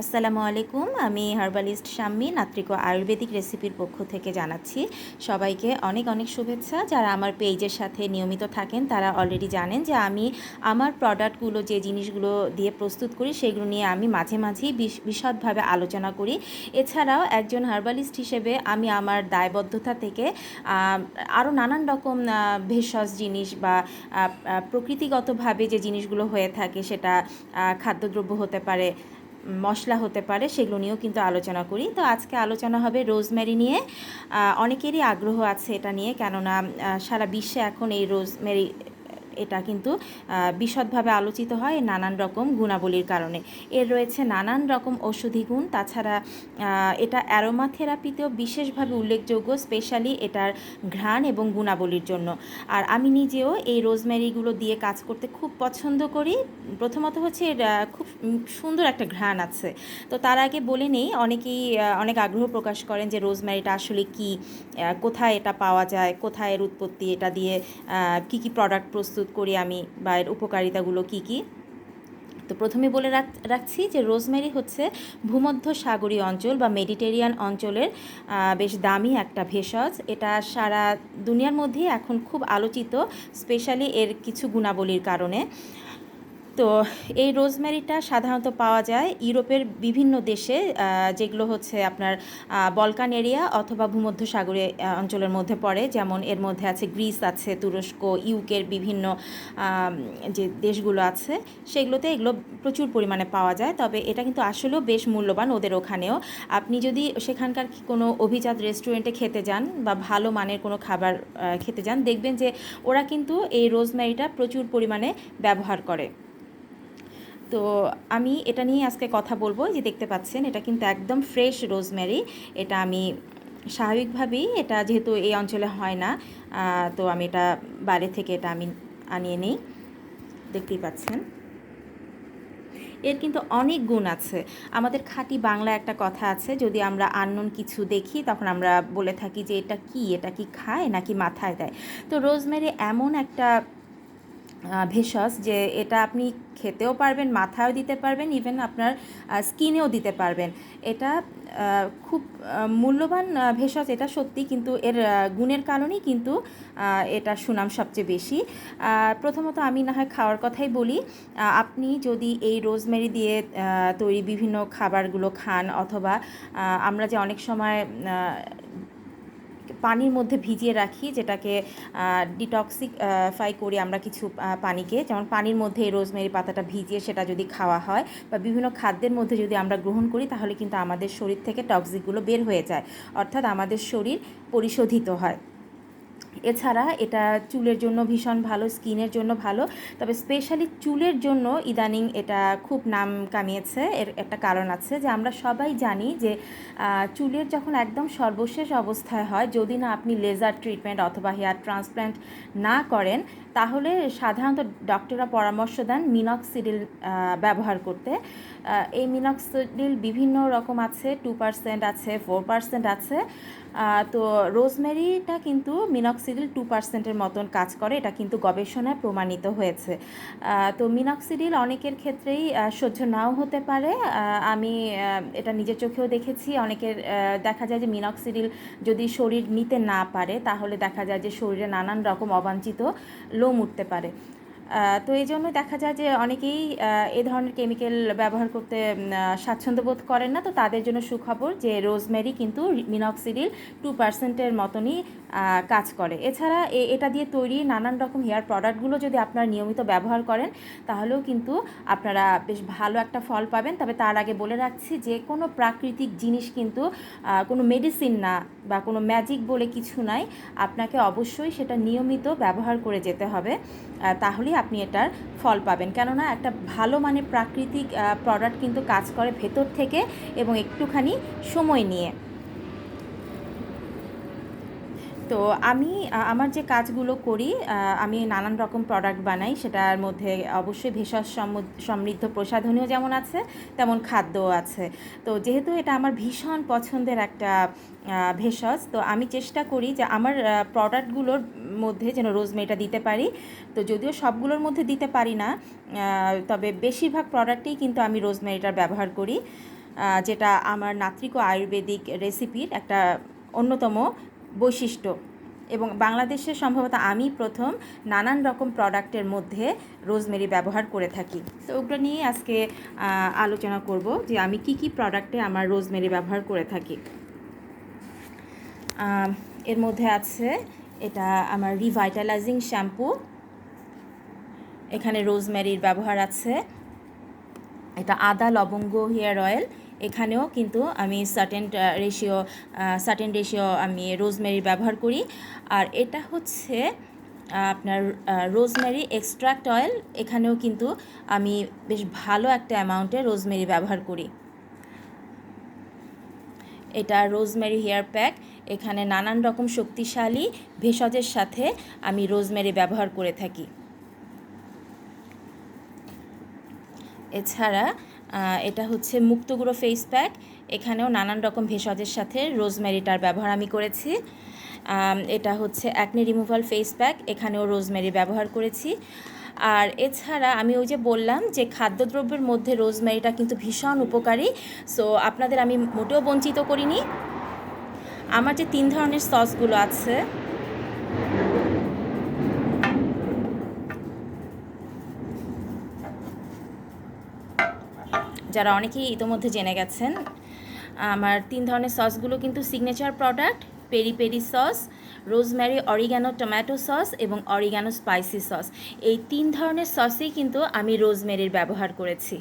আসসালামু আলাইকুম। আমি হার্বালিস্ট শাম্মী নাত্রিক আয়ুর্বেদিক রেসিপির পক্ষ থেকে জানাচ্ছি সবাইকে অনেক অনেক শুভেচ্ছা। যারা আমার পেজের সাথে নিয়মিত থাকেন তারা অলরেডি জানেন যে আমি আমার প্রোডাক্টগুলো যে জিনিসগুলো দিয়ে প্রস্তুত করি সেগুলো নিয়ে আমি মাঝে মাঝেই বিশদভাবে আলোচনা করি। এছাড়াও একজন হার্বালিস্ট হিসেবে আমি আমার দায়বদ্ধতা থেকে আরও নানান রকম ভেষজ জিনিস বা প্রকৃতিগতভাবে যে জিনিসগুলো হয়ে থাকে, সেটা খাদ্যদ্রব্য হতে পারে, মশলা হতে পারে, সেগুলো নিয়েও কিন্তু আলোচনা করি। তো আজকে আলোচনা হবে রোজমেরি নিয়ে। অনেকেরই আগ্রহ আছে এটা নিয়ে, কেননা সারা বিশ্বে এখন এই রোজমেরি এটা কিন্তু বিশদভাবে আলোচিত হয় নানান রকম গুণাবলীর কারণে। এর রয়েছে নানান রকম ঔষধি গুণ। তাছাড়া এটা অ্যারোমা থেরাপিতেও বিশেষভাবে উল্লেখযোগ্য, স্পেশালি এটার ঘ্রাণ এবং গুণাবলীর জন্য। আর আমি নিজেও এই রোজমেরিগুলো দিয়ে কাজ করতে খুব পছন্দ করি। প্রথমত হচ্ছে এর খুব সুন্দর একটা ঘ্রাণ আছে। তো তার আগে বলে নেই, অনেকেই অনেক আগ্রহ প্রকাশ করেন যে রোজমেরিটা আসলে কি, কোথায় এটা পাওয়া যায়, কোথায় এর উৎপত্তি, এটা দিয়ে কী কী প্রোডাক্ট প্রস্তুত করি আমি, বা এর উপকারিতাগুলো কী কী। তো প্রথমে বলে রাখছি যে রোজমেরি হচ্ছে ভূমধ্য সাগরীয় অঞ্চল বা মেডিটেরিয়ান অঞ্চলের বেশ দামি একটা ভেষজ। এটা সারা দুনিয়ার মধ্যেই এখন খুব আলোচিত, স্পেশালি এর কিছু গুণাবলীর কারণে। তো এই রোজমেরিটা সাধারণত পাওয়া যায় ইউরোপের বিভিন্ন দেশে, যেগুলো হচ্ছে আপনার বলকান এরিয়া অথবা ভূমধ্যসাগরীয় অঞ্চলের মধ্যে পড়ে। যেমন এর মধ্যে আছে গ্রিস, আছে তুরস্ক, ইউকের বিভিন্ন যে দেশগুলো আছে সেগুলোতে এগুলো প্রচুর পরিমাণে পাওয়া যায়। তবে এটা কিন্তু আসলেও বেশ মূল্যবান ওদের ওখানেও। আপনি যদি সেখানকার কোনো অভিজাত রেস্টুরেন্টে খেতে যান বা ভালো মানের কোনো খাবার খেতে যান, দেখবেন যে ওরা কিন্তু এই রোজমেরিটা প্রচুর পরিমাণে ব্যবহার করে। তো আমি এটা নিয়ে আজকে কথা বলবো। যে দেখতে পাচ্ছেন, এটা কিন্তু একদম ফ্রেশ রোজমেরি। এটা আমি স্বাভাবিকভাবেই, এটা যেহেতু এই অঞ্চলে হয় না, তো আমি এটা বাইরে থেকে এটা আমি আনিয়ে নিই। দেখতেই পাচ্ছেন, এর কিন্তু অনেক গুণ আছে। আমাদের খাঁটি বাংলা একটা কথা আছে, যদি আমরা আননোন কিছু দেখি তখন আমরা বলে থাকি যে এটা কি খায় নাকি মাথায় দেয়। তো রোজমেরি এমন একটা ভেষজ যে এটা আপনি খেতেও পারবেন, মাথায়ও দিতে পারবেন, ইভেন আপনার স্কিনেও দিতে পারবেন। এটা খুব মূল্যবান ভেষজ, এটা সত্যি। কিন্তু এর গুণের কারণেই কিন্তু এটা সুনাম সবচেয়ে বেশি। প্রথমত আমি না হয় খাওয়ার কথাই বলি। আপনি যদি এই রোজমেরি দিয়ে তৈরি বিভিন্ন খাবারগুলো খান, অথবা আমরা যে অনেক সময় পানির মধ্যে ভিজিয়ে রাখি, যেটাকে ডিটক্সিফাই করি আমরা কিছু পানিকে, যেমন পানির মধ্যে এই রোজমেরি পাতাটা ভিজিয়ে সেটা যদি খাওয়া হয়, বা বিভিন্ন খাদ্যের মধ্যে যদি আমরা গ্রহণ করি, তাহলে কিন্তু আমাদের শরীর থেকে টক্সিকগুলো বের হয়ে যায়, অর্থাৎ আমাদের শরীর পরিশোধিত হয়। এছাড়া এটা চুলের জন্য ভীষণ ভালো, স্কিনের জন্য ভালো। তবে স্পেশালি চুলের জন্য ইদানিং এটা খুব নাম কামিয়েছে। এর একটা কারণ আছে, যে আমরা সবাই জানি যে চুলের যখন একদম সর্বশেষ অবস্থায় হয়, যদি না আপনি লেজার ট্রিটমেন্ট অথবা হেয়ার ট্রান্সপ্ল্যান্ট না করেন, তাহলে সাধারণত ডক্টররা পরামর্শ দেন মিনক্সিডিল ব্যবহার করতে। এই মিনক্সিডিল বিভিন্ন রকম আছে, 2% আছে, 4% আছে। তো রোজমেরিটা কিন্তু মিনক্সিডিল 2%-এর মতন কাজ করে, এটা কিন্তু গবেষণায় প্রমাণিত হয়েছে। তো মিনক্সিডিল অনেকের ক্ষেত্রেই সহ্য নাও হতে পারে। আমি এটা নিজের চোখেও দেখেছি। অনেকের দেখা যায় যে মিনক্সিডিল যদি শরীর নিতে না পারে, তাহলে দেখা যায় যে শরীরে নানান রকম অবাঞ্ছিত লোম উঠতে পারে। তো এই জন্য দেখা যায় যে অনেকেই এ ধরনের কেমিক্যাল ব্যবহার করতে স্বাচ্ছন্দ্য বোধ করেন না। তো তাদের জন্য সুখবর যে রোজমেরি কিন্তু মিনক্সিডিল 2%-এর মতনই কাজ করে। এছাড়া এটা দিয়ে তৈরি নানান রকম হেয়ার প্রোডাক্টগুলো যদি আপনারা নিয়মিত ব্যবহার করেন, তাহলেও কিন্তু আপনারা বেশ ভালো একটা ফল পাবেন। তবে তার আগে বলে রাখছি, যে কোনো প্রাকৃতিক জিনিস কিন্তু কোনো মেডিসিন না, বা কোনো ম্যাজিক বলে কিছু নাই। আপনাকে অবশ্যই সেটা নিয়মিত ব্যবহার করে যেতে হবে, তাহলেই আপনি এটার ফল পাবেন। কেননা একটা ভালো মানের প্রাকৃতিক প্রোডাক্ট কিন্তু কাজ করে ভেতর থেকে, এবং একটুখানি সময় নিয়ে। তো আমি আমার যে কাজগুলো করি, আমি নানান রকম প্রোডাক্ট বানাই। সেটার মধ্যে অবশ্যই ভেষজ সমৃদ্ধ প্রসাধনীও যেমন আছে, তেমন খাদ্যও আছে। তো যেহেতু এটা আমার ভীষণ পছন্দের একটা ভেষজ, তো আমি চেষ্টা করি যে আমার প্রোডাক্টগুলোর মধ্যে যেন রোজমেরিটা দিতে পারি। তো যদিও সবগুলোর মধ্যে দিতে পারি না, তবে বেশিরভাগ প্রোডাক্টেই কিন্তু আমি রোজমেরিটার ব্যবহার করি। যেটা আমার নাত্রিক আয়ুর্বেদিক রেসিপির একটা অন্যতম বৈশিষ্ট্য, এবং বাংলাদেশে সম্ভবত আমি প্রথম নানান রকম প্রোডাক্টের মধ্যে রোজমেরি ব্যবহার করে থাকি। তো ওগুলো নিয়ে আজকে আলোচনা করব যে আমি কি কি প্রোডাক্টে আমার রোজমেরি ব্যবহার করে থাকি। এর মধ্যে আছে এটা আমার রিভাইটালাইজিং শ্যাম্পু, এখানে রোজমেরির ব্যবহার আছে। এটা আদা লবঙ্গ হেয়ার অয়েল, এখানেও কিন্তু আমি সার্টেন রেশিও আমি রোজমেরি ব্যবহার করি। আর এটা হচ্ছে আপনার রোজমেরি এক্সট্রাক্ট অয়েল, এখানেও কিন্তু আমি বেশ ভালো একটা অ্যামাউন্টে রোজমেরি ব্যবহার করি। এটা রোজমেরি হেয়ার প্যাক, এখানে নানান রকম শক্তিশালী ভেষজের সাথে আমি রোজমেরি ব্যবহার করে থাকি। এছাড়া এটা হচ্ছে মুক্তগুঁড়ো ফেস প্যাক, এখানেও নানান রকম ভেষজের সাথে রোজমেরিটার ব্যবহার আমি করেছি। এটা হচ্ছে অ্যাকনে রিমুভাল ফেস প্যাক, এখানেও রোজমেরি ব্যবহার করেছি। আর এছাড়া আমি ওই যে বললাম যে খাদ্যদ্রব্যের মধ্যে রোজমেরিটা কিন্তু ভীষণ উপকারী, সো আপনাদের আমি মোটেও বঞ্চিত করিনি। আমার যে 3 ধরনের সসগুলো আছে, যারা অনেকেই ইতোমধ্যে জেনে গেছেন, আমার 3 ধরনের সসগুলো কিন্তু signature product, peri peri sauce, rosemary oregano tomato sauce এবং অরিগ্যানো স্পাইসি সস। এই 3 ধরনের সসেই কিন্তু আমি রোজমেরির ব্যবহার করেছি।